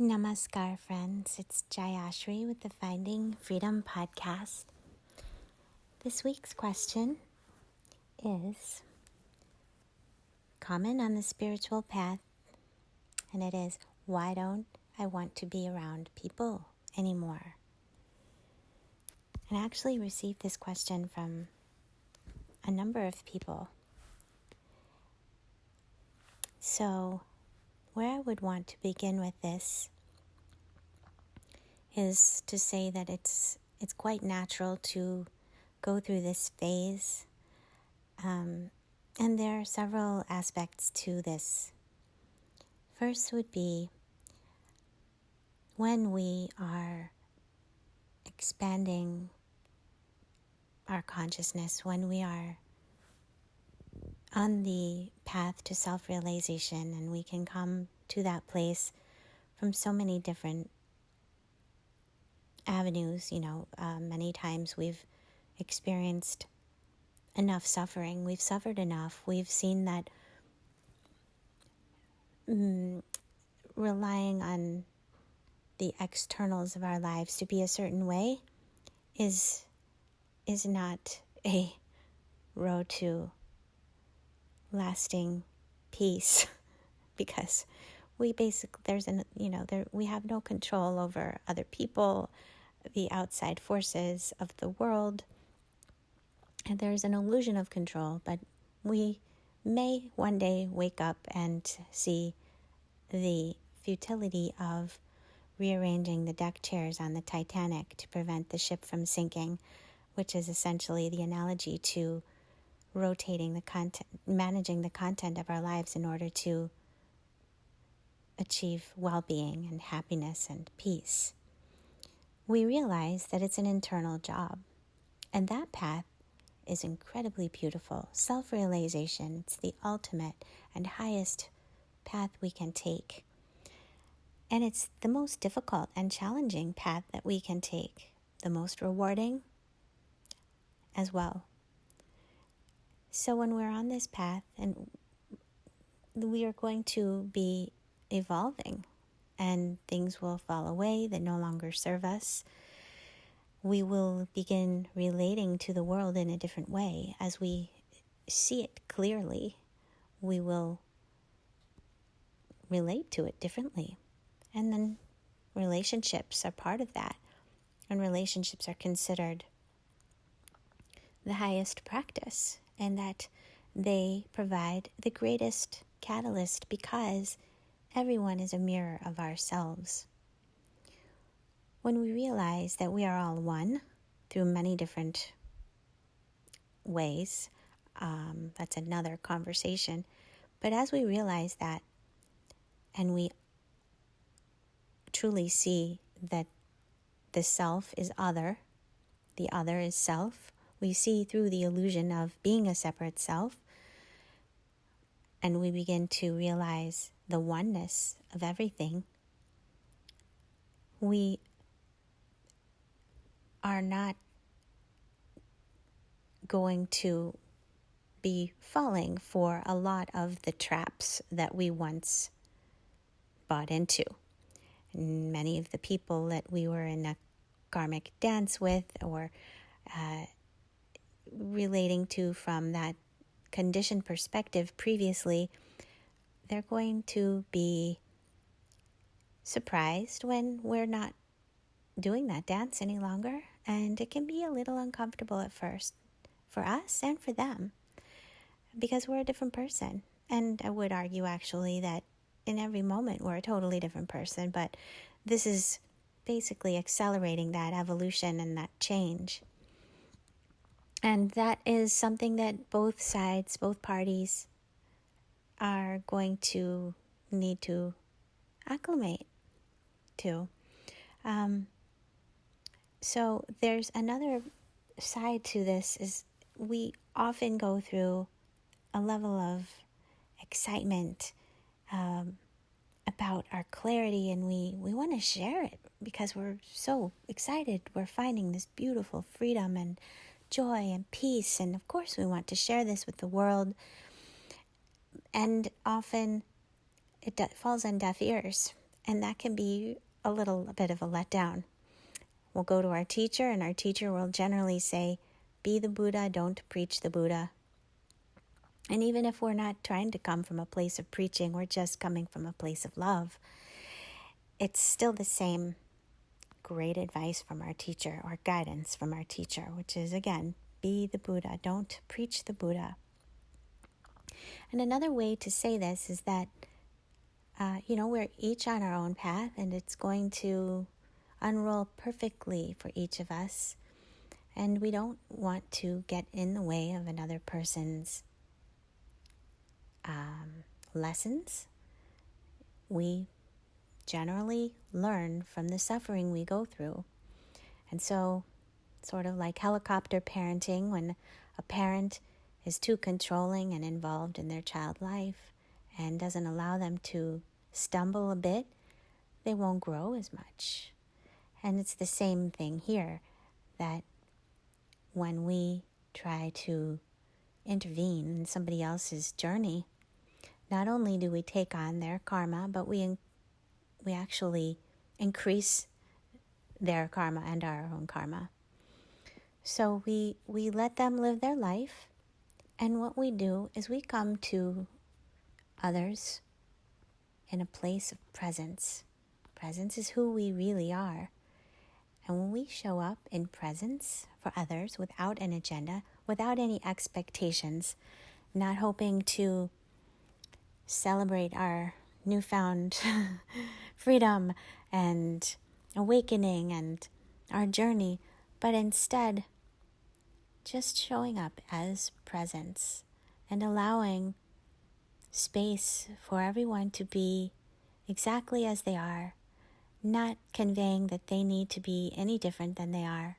Namaskar, friends. It's Jayashrii with the Finding Freedom podcast. This week's question is common on the spiritual path, and it is, why don't I want to be around people anymore? And I actually received this question from a number of people. So where I would want to begin with this is to say that it's quite natural to go through this phase. And there are several aspects to this. First would be when we are expanding our consciousness, when we are on the path to self-realization, and we can come to that place from so many different avenues. Many times we've experienced enough suffering. We've suffered enough. We've seen that relying on the externals of our lives to be a certain way is not a road to lasting peace, because we we have no control over other people, the outside forces of the world, and there's an illusion of control. But we may one day wake up and see the futility of rearranging the deck chairs on the Titanic to prevent the ship from sinking, which is essentially the analogy to rotating the content, managing the content of our lives in order to achieve well-being and happiness and peace. We realize that it's an internal job, and that path is incredibly beautiful. Self-realization, it's the ultimate and highest path we can take. And it's the most difficult and challenging path that we can take, the most rewarding as well. So when we're on this path, and we are going to be evolving, and things will fall away that no longer serve us. We will begin relating to the world in a different way. As we see it clearly, we will relate to it differently. And then relationships are part of that. And relationships are considered the highest practice, and that they provide the greatest catalyst, because everyone is a mirror of ourselves. When we realize that we are all one through many different ways, that's another conversation. But as we realize that, and we truly see that the self is other, the other is self, we see through the illusion of being a separate self, and we begin to realize the oneness of everything. We are not going to be falling for a lot of the traps that we once bought into. And many of the people that we were in a karmic dance with, or relating to from that conditioned perspective previously, they're going to be surprised when we're not doing that dance any longer. And it can be a little uncomfortable at first for us and for them, because we're a different person. And I would argue actually that in every moment we're a totally different person, but this is basically accelerating that evolution and that change. And that is something that both sides, both parties, are going to need to acclimate to. So there's another side to this, is we often go through a level of excitement about our clarity, and we want to share it because we're so excited. We're finding this beautiful freedom and joy and peace, and of course we want to share this with the world. And often it falls on deaf ears, And that can be a bit of a letdown. We'll go to our teacher, and our teacher will generally say, be the Buddha, don't preach the Buddha. And even if we're not trying to come from a place of preaching, we're just coming from a place of love, it's still the same great advice from our teacher or guidance from our teacher, which is, again, be the Buddha, don't preach the Buddha. And another way to say this is that, we're each on our own path, and it's going to unroll perfectly for each of us. And we don't want to get in the way of another person's lessons. We generally learn from the suffering we go through. And so, sort of like helicopter parenting, when a parent is too controlling and involved in their child's life and doesn't allow them to stumble a bit, they won't grow as much. And it's the same thing here, that when we try to intervene in somebody else's journey, not only do we take on their karma, but we actually increase their karma and our own karma. So we let them live their life, and what we do is we come to others in a place of presence. Presence is who we really are. And when we show up in presence for others without an agenda, without any expectations, not hoping to celebrate our newfound freedom and awakening and our journey, but instead just showing up as presence and allowing space for everyone to be exactly as they are, not conveying that they need to be any different than they are,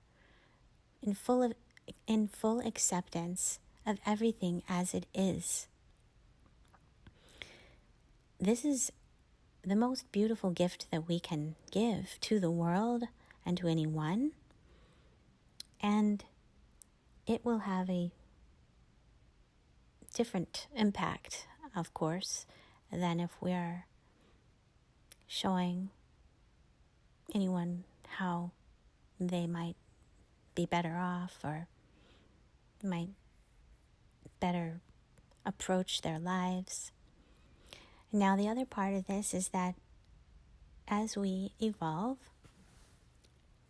in full acceptance of everything as it is. This is the most beautiful gift that we can give to the world and to anyone, and it will have a different impact, of course, than if we're showing anyone how they might be better off or might better approach their lives. Now, the other part of this is that as we evolve,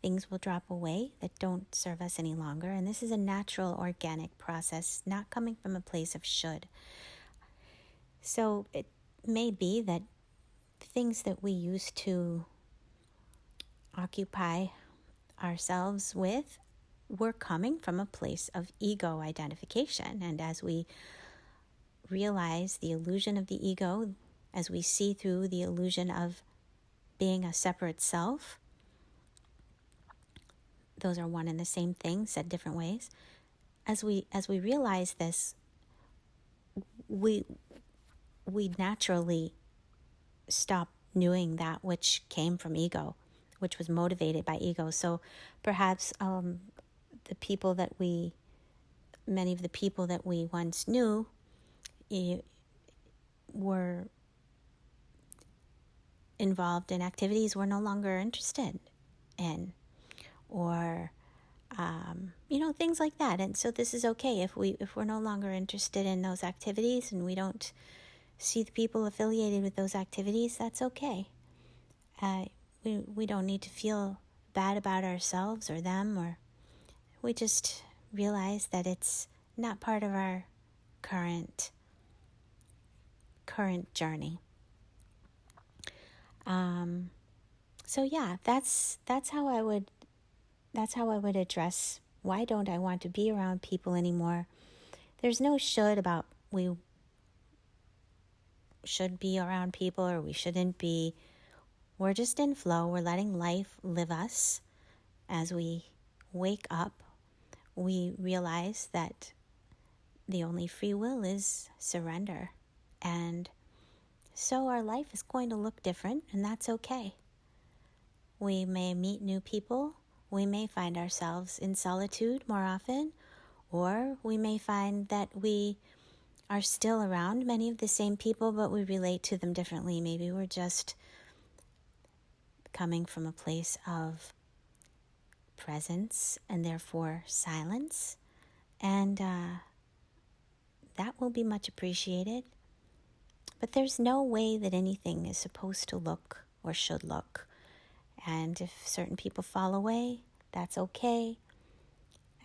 things will drop away that don't serve us any longer. And this is a natural, organic process, not coming from a place of should. So it may be that things that we used to occupy ourselves with were coming from a place of ego identification. And as we realize the illusion of the ego, as we see through the illusion of being a separate self, those are one and the same thing, said different ways. As we realize this, we naturally stop doing that which came from ego, which was motivated by ego. So perhaps many of the people that we once knew were involved in activities we're no longer interested in, or things like that. And so this is okay if we're no longer interested in those activities and we don't see the people affiliated with those activities. That's okay. We don't need to feel bad about ourselves or them, or we just realize that it's not part of our current journey. So yeah, that's how I would address why don't I want to be around people anymore. There's no should about we should be around people or we shouldn't be. We're just in flow. We're letting life live us. As we wake up, we realize that the only free will is surrender. And so our life is going to look different, and that's okay. We may meet new people. We may find ourselves in solitude more often, or we may find that we are still around many of the same people, but we relate to them differently. Maybe we're just coming from a place of presence and therefore silence. And that will be much appreciated. But there's no way that anything is supposed to look or should look. And if certain people fall away, that's okay.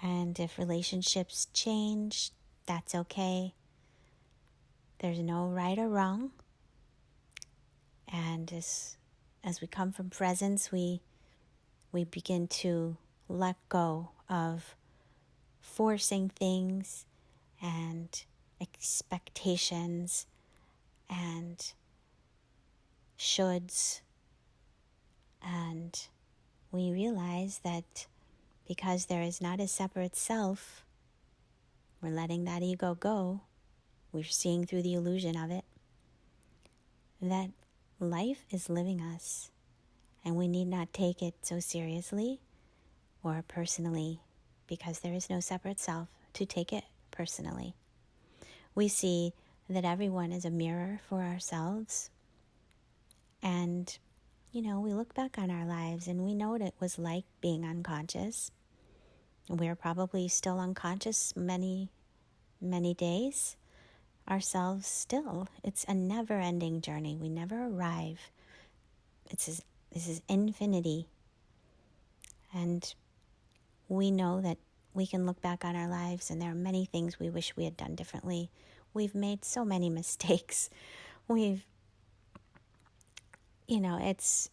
And if relationships change, that's okay. There's no right or wrong. And as we come from presence, we begin to let go of forcing things and expectations and shoulds. And we realize that because there is not a separate self, we're letting that ego go. We're seeing through the illusion of it. That life is living us, and we need not take it so seriously or personally, because there is no separate self to take it personally. We see that everyone is a mirror for ourselves, and we look back on our lives and we know what it was like being unconscious. We're probably still unconscious many, many days ourselves still. It's a never-ending journey. We never arrive. This is infinity. And we know that we can look back on our lives and there are many things we wish we had done differently. We've made so many mistakes. It's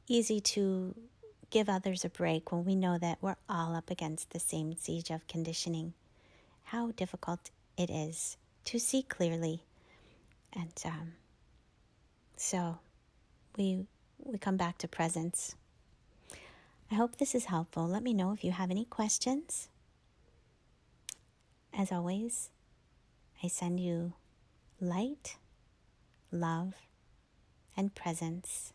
easy to give others a break when we know that we're all up against the same siege of conditioning. How difficult it is to see clearly. And so we come back to presence. I hope this is helpful. Let me know if you have any questions. As always, I send you light, love, and presence.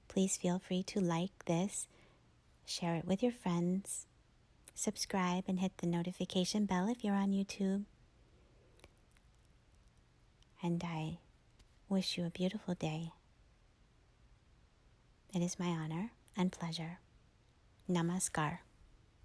Please feel free to like this, share it with your friends, subscribe, and hit the notification bell if you're on YouTube. And I wish you a beautiful day. It is my honor and pleasure. Namaskar.